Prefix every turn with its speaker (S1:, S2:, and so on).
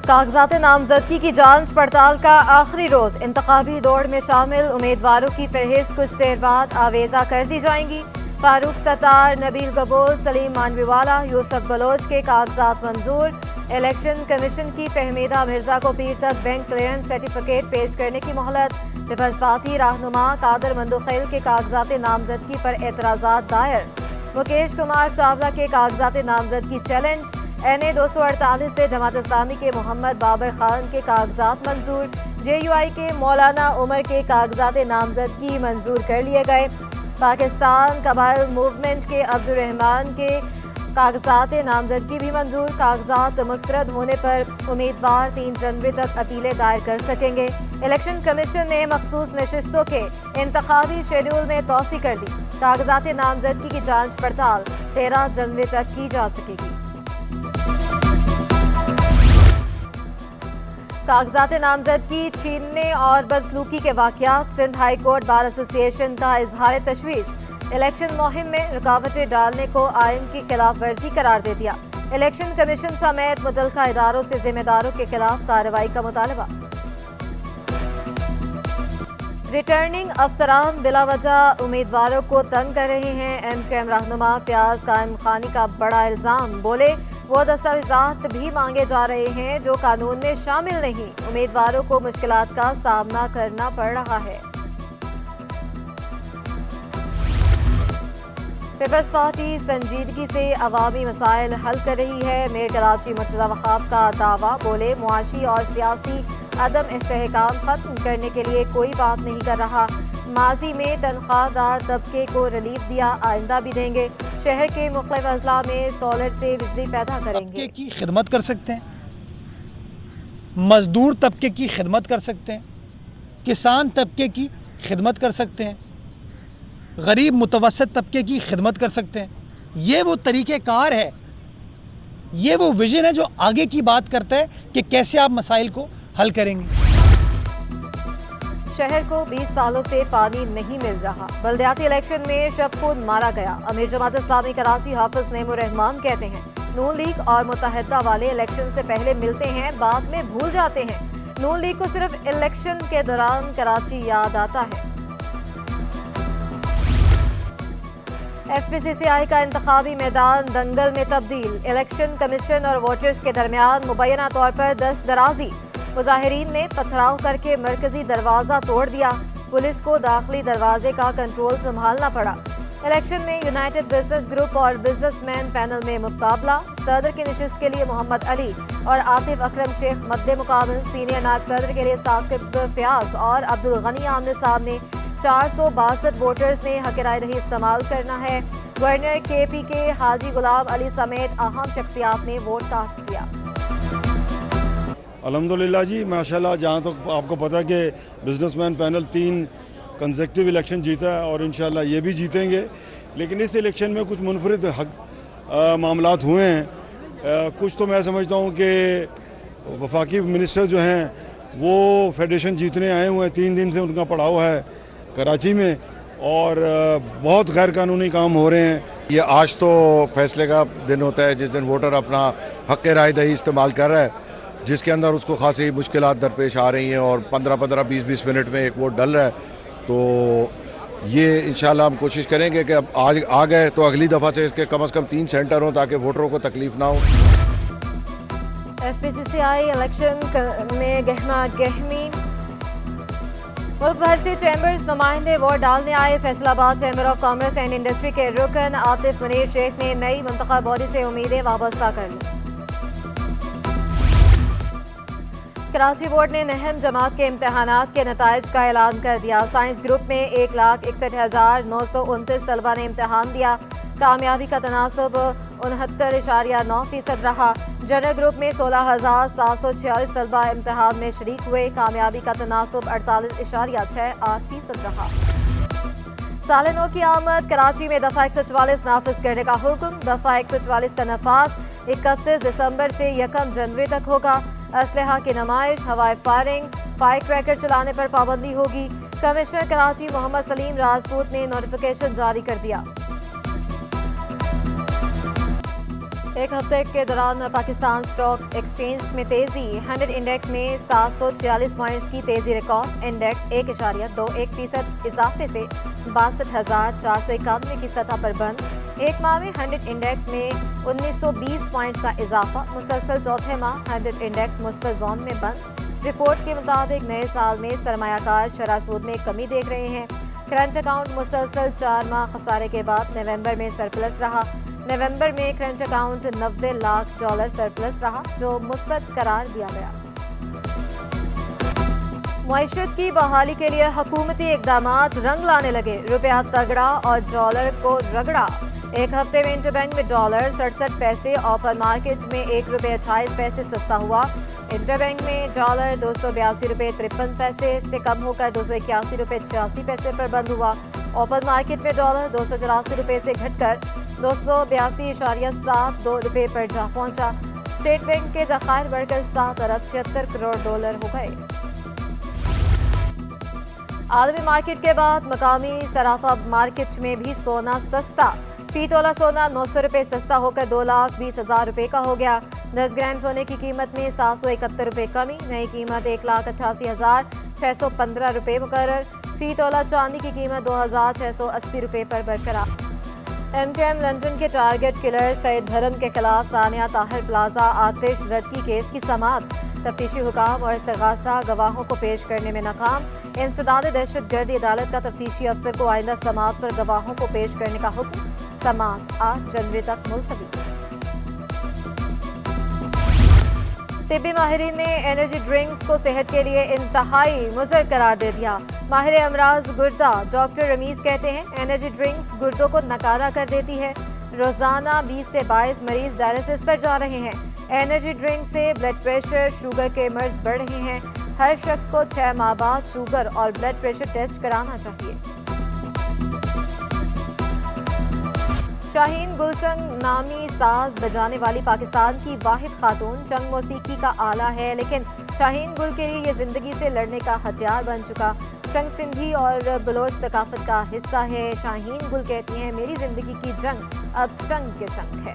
S1: कागजात नामजदगी की जांच पड़ताल का आखिरी रोज। इंतखाबी दौड़ में शामिल उम्मीदवारों की फहरिस्त कुछ देर बाद आवेजा कर दी जाएंगी। फारूक सत्तार, नबील गबोल, सलीम मानवीवाला, यूसुफ बलोच के कागजात मंजूर। इलेक्शन कमीशन की फहमीदा मिर्जा को पीर तक बैंक क्लियरेंस सर्टिफिकेट पेश करने की मोहलत। पीपल्स पार्टी रहनुमा कादर मंदुखेल के कागजात नामजदगी पर एतराज़ात दायर। मुकेश कुमार चावला के कागजात नामजदगी चैलेंज। NA 248 से जमात इस्लामी के मोहम्मद बाबर खान के कागजात मंजूर। JUI के मौलाना उमर के कागजात नामजदगी मंजूर कर लिए गए। पाकिस्तान कबाइल मूवमेंट के अब्दुल रहमान के कागजात नामजदगी भी मंजूर। कागजात मुस्तरद होने पर उम्मीदवार 3 जनवरी तक अपीलें दायर कर सकेंगे। इलेक्शन कमीशन ने मखसूस नशिस्तों के इंतखाबी शेड्यूल में तोसी कर दी। कागजात नामजदगी की जांच पड़ताल 13 जनवरी तक की जा सकेगी। कागजात नामजदगी छीनने और बदसलूकी के वाक़यात। Sindh high court bar association का इजहार तशवीश। इलेक्शन मुहिम में रुकावटें डालने को आइन की खिलाफ वर्जी करार दे दिया। इलेक्शन कमीशन समेत मुतल्लिका इदारों से जिम्मेदारों के खिलाफ कार्रवाई का मुतालबा। रिटर्निंग अफसरान बिला वजह उम्मीदवारों को तंग कर रहे हैं। MQM रहनुमा फयाज कायम खानी का बड़ा इल्जाम। बोले वो दस्तावेजात भी मांगे जा रहे हैं जो कानून में शामिल नहीं। उम्मीदवारों को मुश्किलात का सामना करना पड़ रहा है। पीपल्स पार्टी संजीदगी से अवामी मसाइल हल कर रही है। मेयर कराची मुर्तज़ा वहाब का दावा। बोले मुआशी और सियासी अदम इस्तेहकाम खत्म करने के लिए कोई बात नहीं कर रहा। माजी में तनख्वाहदार तबके को रिलीफ दिया, आइंदा भी देंगे। शहर के मुख्तलिफ अजला में सोलर से बिजली पैदा करेंगे।
S2: तबके की खिदमत कर सकते हैं, मजदूर तबके की खिदमत कर सकते हैं, किसान तबके की खिदमत कर सकते हैं, गरीब मुतवस्सित तबके की खिदमत कर सकते हैं। ये वो तरीक़ेकार है, ये वो विजन है जो आगे की बात करता है कि कैसे आप मसाइल को हल करेंगे।
S1: शहर को 20 सालों से पानी नहीं मिल रहा। बल्दियाती इलेक्शन में शब खुद मारा गया। अमीर जमात इस्लामी कराची हाफिज नेमुर रहमान कहते हैं नून लीग और मुत्तहिदा वाले इलेक्शन से पहले मिलते हैं, बाद में भूल जाते हैं। नून लीग को सिर्फ इलेक्शन के दौरान कराची याद आता है। FPCCI का इंतखाबी मैदान दंगल में तब्दील। इलेक्शन कमीशन और वोटर्स के दरमियान मुबैना तौर पर दस्त दराजी। मुजाहिरीन ने पथराव करके मरकजी दरवाज़ा तोड़ दिया। पुलिस को दाखिली दरवाजे का कंट्रोल संभालना पड़ा। इलेक्शन में यूनाइटेड बिजनेस ग्रुप और बिजनेसमैन पैनल में मुकाबला। सदर की नशिस्त के लिए मोहम्मद अली और आतिफ अकरम शेख मद्दे मुकाबल। सीनियर नायब सदर के लिए साकिब फयाज और अब्दुल गनी आमने सामने। 462 वोटर्स ने हक राय दही इस्तेमाल करना है। गवर्नर KP के हाजी गुलाम अली समेत अहम शख्सियात ने वोट कास्ट किया।
S3: अल्हम्दुलिल्लाह जी, माशाल्लाह। जहाँ तक आपको पता है कि बिजनेसमैन पैनल 3 कंसेक्टिव इलेक्शन जीता है और इंशाल्लाह ये भी जीतेंगे। लेकिन इस इलेक्शन में कुछ मुनफरिद मामलात हुए हैं। कुछ तो मैं समझता हूँ कि वफाकी मिनिस्टर जो हैं वो फेडरेशन जीतने आए हुए हैं। 3 दिन से उनका पड़ाव है कराची में और बहुत गैर कानूनी काम हो रहे हैं।
S4: ये आज तो फैसले का दिन होता है जिस दिन वोटर अपना हक राय दही इस्तेमाल कर रहा है, जिसके अंदर उसको खासी मुश्किलात दरपेश आ रही हैं और 15-15, 20-20 मिनट में एक वोट डल रहा है। तो ये इंशाल्लाह हम कोशिश करेंगे कि अब आज आ गए तो अगली दफ़ा से इसके कम से कम 3 सेंटर हों ताकि वोटरों को तकलीफ ना हो।
S1: FPCCI इलेक्शन में गहमा गहमी। मुल्क भर से चैम्बर्स नुमाइंदे वोट डालने आए। Faisalabad chamber of commerce and industry के रुकन आतिफ मुनीर शेख ने नई मुंतखब बॉडी से उम्मीदें वाबस्ता कर ली। कराची बोर्ड ने नहम जमात के इम्तहानात के नताइज का ऐलान कर दिया। साइंस ग्रुप में 1,61,929 तलबा ने इम्तहान दिया। कामयाबी का तनासब 69.9% रहा। जनरल ग्रुप में 16,746 तलबा इम्तहान में शरीक हुए। कामयाबी का तनासब 48.68% रहा। साल नौ की आमद। कराची में दफ़ा 144 नाफिज करने का हुक्म। दफ़ा 144 का नफाज 31 दिसंबर से 1 जनवरी तक होगा। असलहा की नुमाइश, हवाई फायरिंग, फायर क्रैकर चलाने पर पाबंदी होगी। कमिश्नर कराची मोहम्मद सलीम राजपूत ने नोटिफिकेशन जारी कर दिया। एक हफ्ते के दौरान पाकिस्तान स्टॉक एक्सचेंज में तेजी, 100 इंडेक्स में 746 पॉइंट्स की तेजी रिकॉर्ड, इंडेक्स 1.21% इजाफे से 62,491 की सतह पर बंद। एक माह में 100 इंडेक्स में 1920 पॉइंट्स का इजाफा, मुसलसल चौथे माह 100 इंडेक्स मुस्बत जोन में बंद। रिपोर्ट के मुताबिक नए साल में सरमायाकार शरह सूद में कमी देख रहे हैं। करंट अकाउंट मुसलसल 4 माह खसारे के बाद नवंबर में सरप्लस रहा। नवंबर में करंट अकाउंट $90 लाख सरप्लस रहा, जो मुस्बत करार दिया गया। मईशत की बहाली के लिए हुकूमती इक़दामात रंग लाने लगे, रुपया तगड़ा और डॉलर को रगड़ा। एक हफ्ते में इंटरबैंक में डॉलर 67 पैसे, ओपन मार्केट में ₹1.28 सस्ता हुआ। इंटरबैंक में डॉलर ₹282.53 से कम होकर ₹281.86 पर बंद हुआ। ओपन मार्केट में डॉलर ₹284 से घटकर $282.72 पर जा पहुंचा। स्टेट बैंक के ज़खायर बढ़कर $7 अरब 76 करोड़ हो गए। आलमी मार्केट के बाद मकामी सराफा मार्केट में भी सोना सस्ता। फी तोला सोना ₹900 सस्ता होकर ₹2,20,000 का हो गया। 10 ग्राम सोने की कीमत में ₹771 कमी, नई कीमत ₹1,88,615 मुकर्रर। फी तोला चांदी की कीमत ₹2,680 पर बरकरार। MKM लंदन के टारगेट किलर सईद धर्म के खिलाफ सानिया ताहिर प्लाजा आतिश जदगी केस की समाअत। तफ्तीशी हुकाम और इस्तिगासा गवाहों को पेश करने में नाकाम। इंसदाद दहशत गर्दी अदालत का तफ्तीशी अफसर को आइंदा समाअत पर गवाहों को पेश करने का हुक्म। समाअत 8 जनवरी तक मुलतवी। तिब्बी माहिरीन ने एनर्जी ड्रिंक्स को सेहत के लिए इंतहाई मुज़र करार दे दिया। माहिर अमराज गुर्दा डॉक्टर रमीज कहते हैं एनर्जी ड्रिंक्स गुर्दों को नकारा कर देती है। रोजाना 20 से 22 मरीज डायलिसिस पर जा रहे हैं। एनर्जी ड्रिंक से ब्लड प्रेशर, शुगर के मर्ज बढ़ रहे हैं। हर शख्स को 6 माह बाद शुगर और ब्लड प्रेशर टेस्ट कराना चाहिए। शाहीन गुलचंग नामी साज बजाने वाली पाकिस्तान की वाहिद खातून चंग मौसीकी का आला है, लेकिन शाहीन गुल के लिए ये जिंदगी से लड़ने का हथियार बन चुका। चंग सिंधी और बलोच सकाफत का हिस्सा है। शाहीन गुल कहती हैं मेरी जिंदगी की जंग अब चंग के संग है।